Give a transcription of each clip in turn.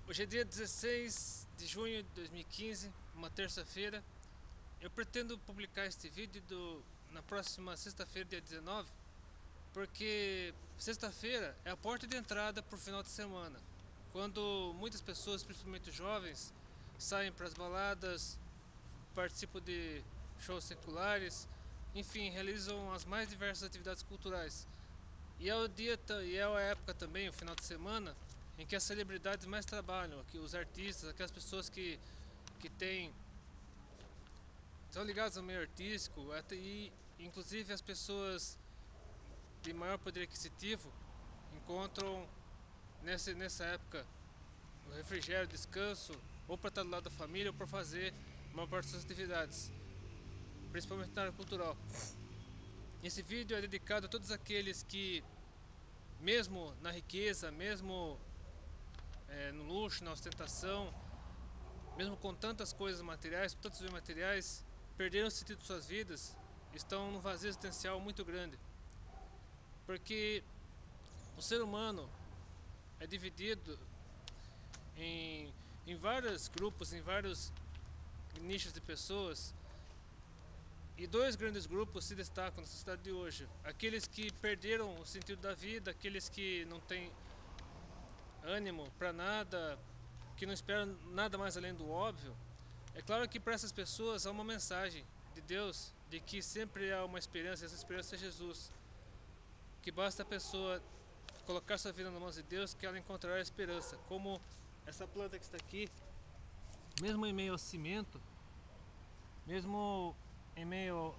Hoje é dia 16 de junho de 2015, uma terça-feira. Eu pretendo publicar este vídeo na próxima sexta-feira, dia 19, porque sexta-feira é a porta de entrada para o final de semana, quando muitas pessoas, principalmente jovens, saem para as baladas, participam de shows seculares, enfim, realizam as mais diversas atividades culturais. E é a época também, o final de semana, em que as celebridades mais trabalham, que os artistas, aquelas pessoas que têm, são ligadas ao meio artístico, e inclusive as pessoas de maior poder aquisitivo encontram nessa época o refrigério, descanso, ou para estar do lado da família ou para fazer uma parte das suas atividades, principalmente na área cultural. Esse vídeo é dedicado a todos aqueles que, mesmo na riqueza, mesmo no luxo, na ostentação, mesmo com tantas coisas materiais, com tantos bens materiais, perderam o sentido de suas vidas, estão num vazio existencial muito grande. Porque o ser humano é dividido em vários grupos, em vários nichos de pessoas, e dois grandes grupos se destacam na sociedade de hoje: aqueles que perderam o sentido da vida, aqueles que não têm ânimo para nada, que não esperam nada mais além do óbvio. É claro que para essas pessoas há uma mensagem de Deus, de que sempre há uma esperança, e essa esperança é Jesus. Que basta a pessoa colocar sua vida nas mãos de Deus, que ela encontrará a esperança. Como essa planta que está aqui, mesmo em meio ao cimento, mesmo em meio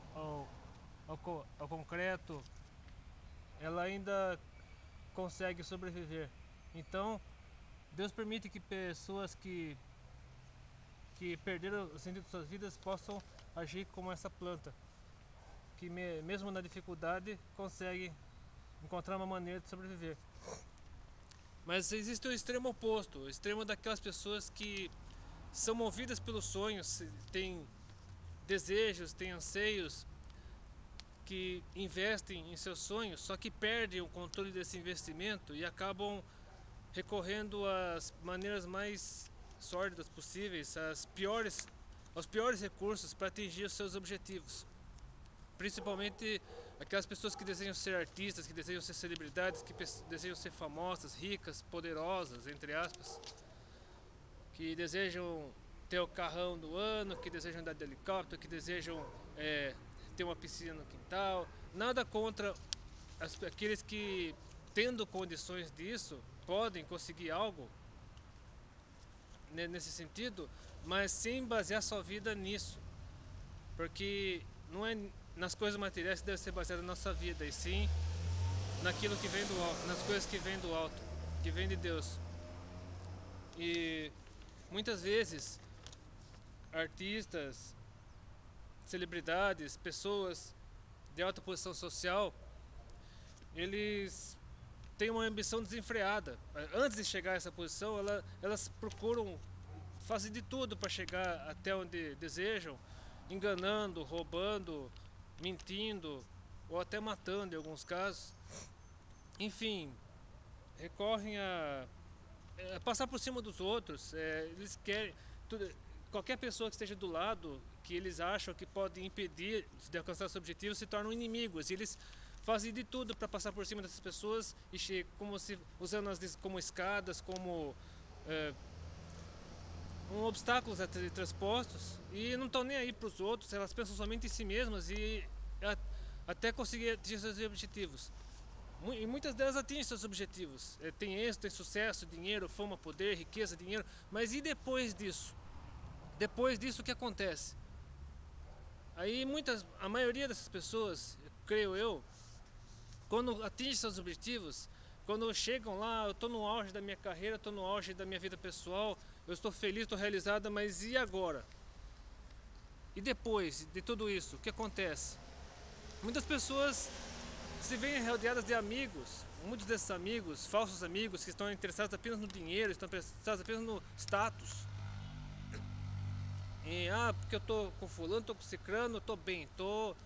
ao concreto, ela ainda consegue sobreviver. Então, Deus permite que pessoas que perderam o sentido de suas vidas possam agir como essa planta, que mesmo na dificuldade consegue encontrar uma maneira de sobreviver. Mas existe o extremo oposto, o extremo daquelas pessoas que são movidas pelos sonhos, têm desejos, têm anseios, que investem em seus sonhos, só que perdem o controle desse investimento e acabam recorrendo às maneiras mais sórdidas possíveis, aos piores recursos para atingir os seus objetivos. Principalmente aquelas pessoas que desejam ser artistas, que desejam ser celebridades, que desejam ser famosas, ricas, poderosas, entre aspas, que desejam ter o carrão do ano, que desejam andar de helicóptero, que desejam ter uma piscina no quintal. Nada contra aqueles que, tendo condições disso, podem conseguir algo nesse sentido, mas sem basear sua vida nisso, porque não é nas coisas materiais que deve ser baseada a nossa vida, e sim naquilo que vem do alto, nas coisas que vêm do alto, que vem de Deus. E muitas vezes artistas, celebridades, pessoas de alta posição social, eles têm uma ambição desenfreada. Antes de chegar a essa posição, elas procuram fazer de tudo para chegar até onde desejam, enganando, roubando, mentindo ou até matando em alguns casos. Enfim, recorrem a passar por cima dos outros. Eles querem qualquer pessoa que esteja do lado, que eles acham que pode impedir de alcançar seus objetivos, se tornam inimigos. E eles fazem de tudo para passar por cima dessas pessoas, e como se usando-as como escadas, como obstáculos a serem transpostos, e não estão nem aí para os outros. Elas pensam somente em si mesmas e até conseguir atingir seus objetivos. E muitas delas atingem seus objetivos. Tem êxito, tem sucesso, dinheiro, fama, poder, riqueza, dinheiro. Mas e depois disso? Depois disso, o que acontece? Aí a maioria dessas pessoas, creio eu, quando atingem seus objetivos, quando chegam lá, eu estou no auge da minha carreira, estou no auge da minha vida pessoal, eu estou feliz, estou realizada, mas e agora? E depois de tudo isso, o que acontece? Muitas pessoas se veem rodeadas de amigos, muitos desses amigos, falsos amigos, que estão interessados apenas no dinheiro, estão interessados apenas no status. E, porque eu tô com fulano, tô com cicrano, tô bem, tô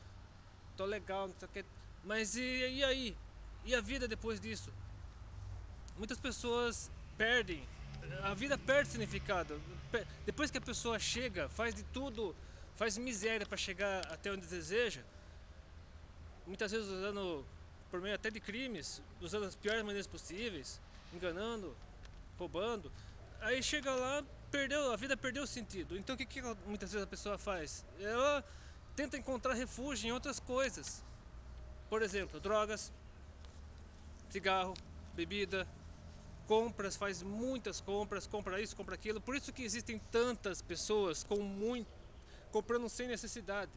legal, não sei o que. Mas e aí? E a vida depois disso? Muitas pessoas perdem a vida perde significado. Depois que a pessoa chega, faz de tudo, faz miséria para chegar até onde deseja, muitas vezes usando por meio até de crimes, usando as piores maneiras possíveis, enganando, roubando. Aí chega lá, a vida perdeu o sentido. Então o que muitas vezes a pessoa faz? Ela tenta encontrar refúgio em outras coisas. Por exemplo, drogas, cigarro, bebida, compras, faz muitas compras, compra isso, compra aquilo. Por isso que existem tantas pessoas comprando sem necessidade.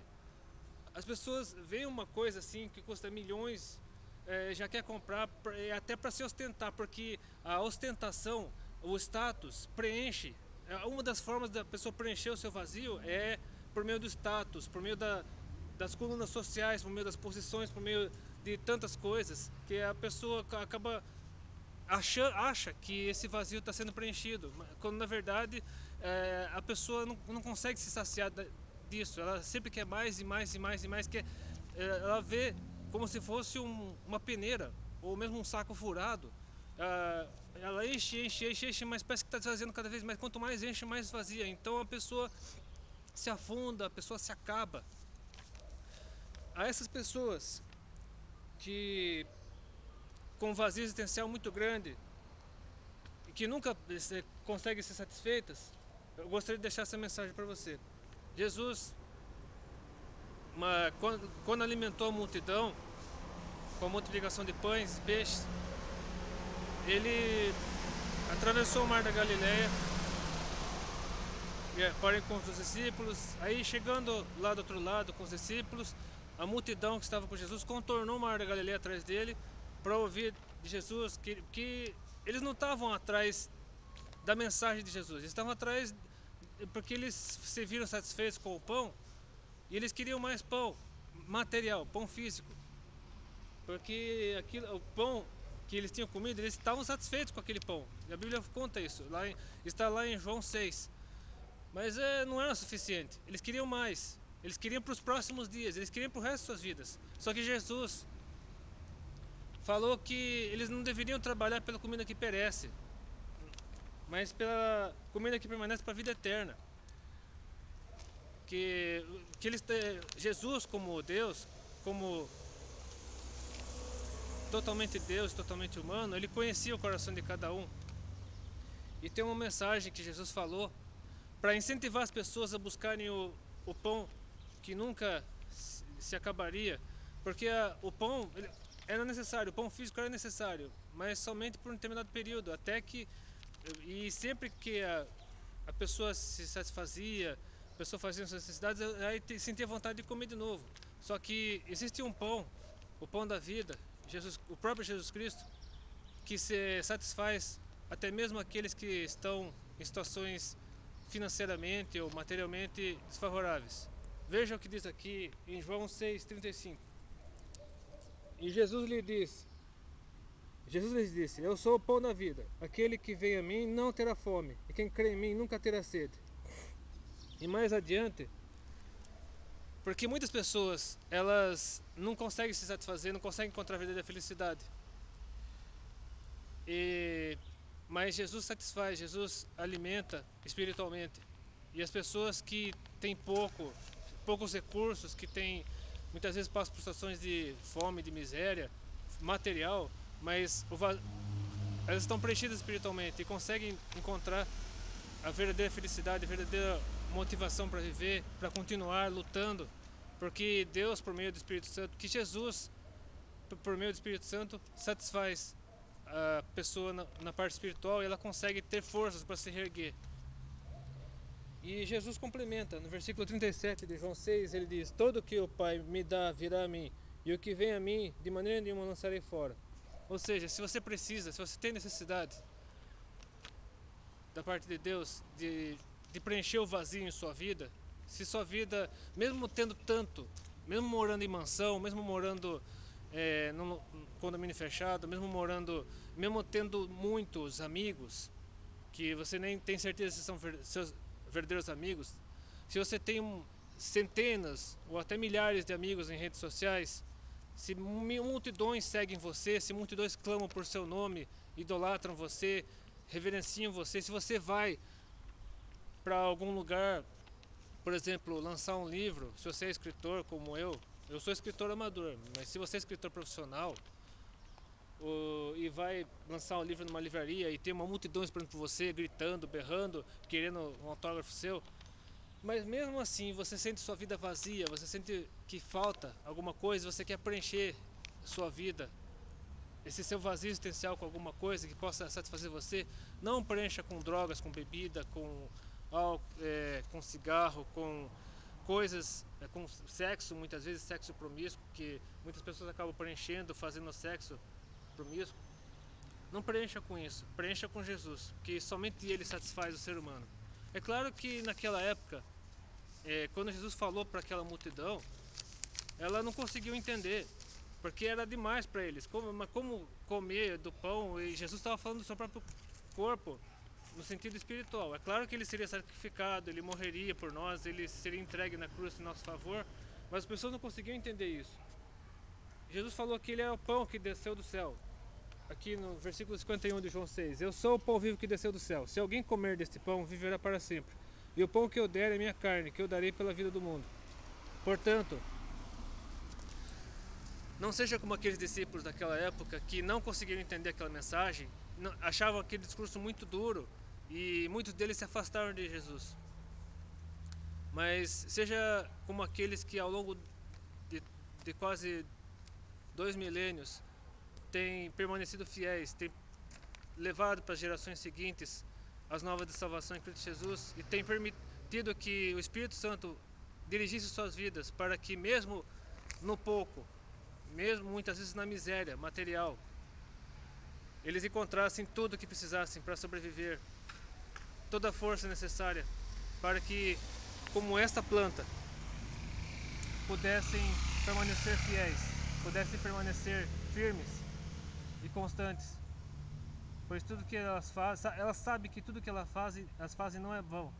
As pessoas veem uma coisa assim que custa milhões, já quer comprar até para se ostentar, porque a ostentação, o status preenche. Uma das formas da pessoa preencher o seu vazio é por meio do status, por meio das colunas sociais, por meio das posições, por meio de tantas coisas, que a pessoa acaba acha que esse vazio está sendo preenchido, quando na verdade a pessoa não consegue se saciar disso. Ela sempre quer mais e mais e mais e mais, ela vê como se fosse uma peneira ou mesmo um saco furado. Ela enche, mas parece que está esvaziando cada vez mais. Quanto mais enche, mais vazia. Então a pessoa se afunda, a pessoa se acaba. A essas pessoas que com um vazio existencial muito grande e que nunca conseguem ser satisfeitas, eu gostaria de deixar essa mensagem para você. Jesus, quando alimentou a multidão com a multiplicação de pães e peixes, ele atravessou o mar da Galileia para encontrar os discípulos. Aí chegando lá do outro lado com os discípulos, a multidão que estava com Jesus contornou o mar da Galileia atrás dele para ouvir de Jesus, que eles não estavam atrás da mensagem de Jesus, eles estavam atrás porque eles se viram satisfeitos com o pão e eles queriam mais pão material, pão físico, porque o pão que eles tinham comido, eles estavam satisfeitos com aquele pão. E a Bíblia conta isso, está lá em João 6. Mas não era suficiente, eles queriam mais, eles queriam para os próximos dias, eles queriam para o resto de suas vidas. Só que Jesus falou que eles não deveriam trabalhar pela comida que perece, mas pela comida que permanece para a vida eterna. Jesus, como Deus, como totalmente Deus, totalmente humano, ele conhecia o coração de cada um. E tem uma mensagem que Jesus falou para incentivar as pessoas a buscarem o pão que nunca se acabaria, porque o pão era necessário, o pão físico era necessário, mas somente por um determinado período, e sempre que a pessoa se satisfazia, a pessoa fazia suas necessidades, aí sentia vontade de comer de novo. Só que existe um pão, o pão da vida, o próprio Jesus Cristo, que se satisfaz até mesmo aqueles que estão em situações financeiramente ou materialmente desfavoráveis. Veja o que diz aqui em João 6,35. E Jesus lhes disse: Eu sou o pão da vida. Aquele que vem a mim não terá fome, e quem crê em mim nunca terá sede. E mais adiante, porque muitas pessoas, elas não conseguem se satisfazer, não conseguem encontrar a verdadeira felicidade. Mas Jesus satisfaz, Jesus alimenta espiritualmente. E as pessoas que têm poucos recursos, que muitas vezes passam por situações de fome, de miséria material, mas elas estão preenchidas espiritualmente e conseguem encontrar a verdadeira felicidade, a verdadeira motivação para viver, para continuar lutando, porque Deus, por meio do Espírito Santo, que Jesus, por meio do Espírito Santo, satisfaz a pessoa na parte espiritual e ela consegue ter forças para se reerguer. E Jesus complementa, no versículo 37 de João 6, ele diz: Todo que o Pai me dá virá a mim, e o que vem a mim, de maneira nenhuma lançarei fora. Ou seja, se você precisa, se você tem necessidade da parte de Deus de preencher o vazio em sua vida, se sua vida, mesmo tendo tanto, mesmo morando em mansão, mesmo morando num condomínio fechado, mesmo tendo muitos amigos, que você nem tem certeza se são seus verdadeiros amigos, se você tem centenas ou até milhares de amigos em redes sociais, se multidões seguem você, se multidões clamam por seu nome, idolatram você, reverenciam você. Se você vai para algum lugar, por exemplo, lançar um livro, se você é escritor como eu sou escritor amador, mas se você é escritor profissional e vai lançar um livro numa livraria e tem uma multidão esperando por você, gritando, berrando, querendo um autógrafo seu, mas mesmo assim você sente sua vida vazia, você sente que falta alguma coisa, você quer preencher sua vida, esse seu vazio existencial com alguma coisa que possa satisfazer você, não preencha com drogas, com bebida, com álcool, com cigarro, com coisas, com sexo, muitas vezes sexo promíscuo, que muitas pessoas acabam preenchendo, fazendo sexo promíscuo. Não preencha com isso, preencha com Jesus, que somente Ele satisfaz o ser humano. É claro que naquela época, quando Jesus falou para aquela multidão, ela não conseguiu entender, porque era demais para eles. Mas como comer do pão? E Jesus estava falando do seu próprio corpo, no sentido espiritual. É claro que ele seria sacrificado, ele morreria por nós, ele seria entregue na cruz em nosso favor, mas as pessoas não conseguiam entender isso. Jesus falou que ele é o pão que desceu do céu. Aqui no versículo 51 de João 6: Eu sou o pão vivo que desceu do céu. Se alguém comer deste pão, viverá para sempre. E o pão que eu der é minha carne, que eu darei pela vida do mundo. Portanto, não seja como aqueles discípulos daquela época que não conseguiram entender aquela mensagem, achavam aquele discurso muito duro e muitos deles se afastaram de Jesus. Mas seja como aqueles que ao longo de quase 2 milênios têm permanecido fiéis, têm levado para as gerações seguintes as novas de salvação em Cristo Jesus e têm permitido que o Espírito Santo dirigisse suas vidas para que mesmo no pouco, mesmo muitas vezes na miséria material, eles encontrassem tudo o que precisassem para sobreviver, toda a força necessária para que, como esta planta, pudessem permanecer fiéis, pudessem permanecer firmes e constantes, pois tudo que elas fazem, elas sabem que tudo que elas fazem não é vão,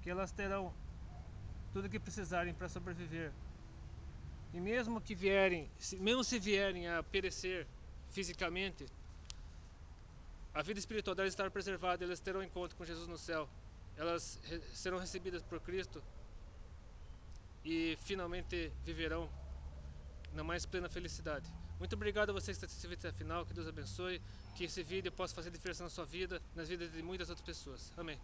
que elas terão tudo o que precisarem para sobreviver. E mesmo se vierem a perecer fisicamente, a vida espiritual delas estará preservada, elas terão encontro com Jesus no céu, elas serão recebidas por Cristo e finalmente viverão na mais plena felicidade. Muito obrigado a você que está assistindo esse vídeo até o final, que Deus abençoe, que esse vídeo possa fazer diferença na sua vida, nas vidas de muitas outras pessoas. Amém.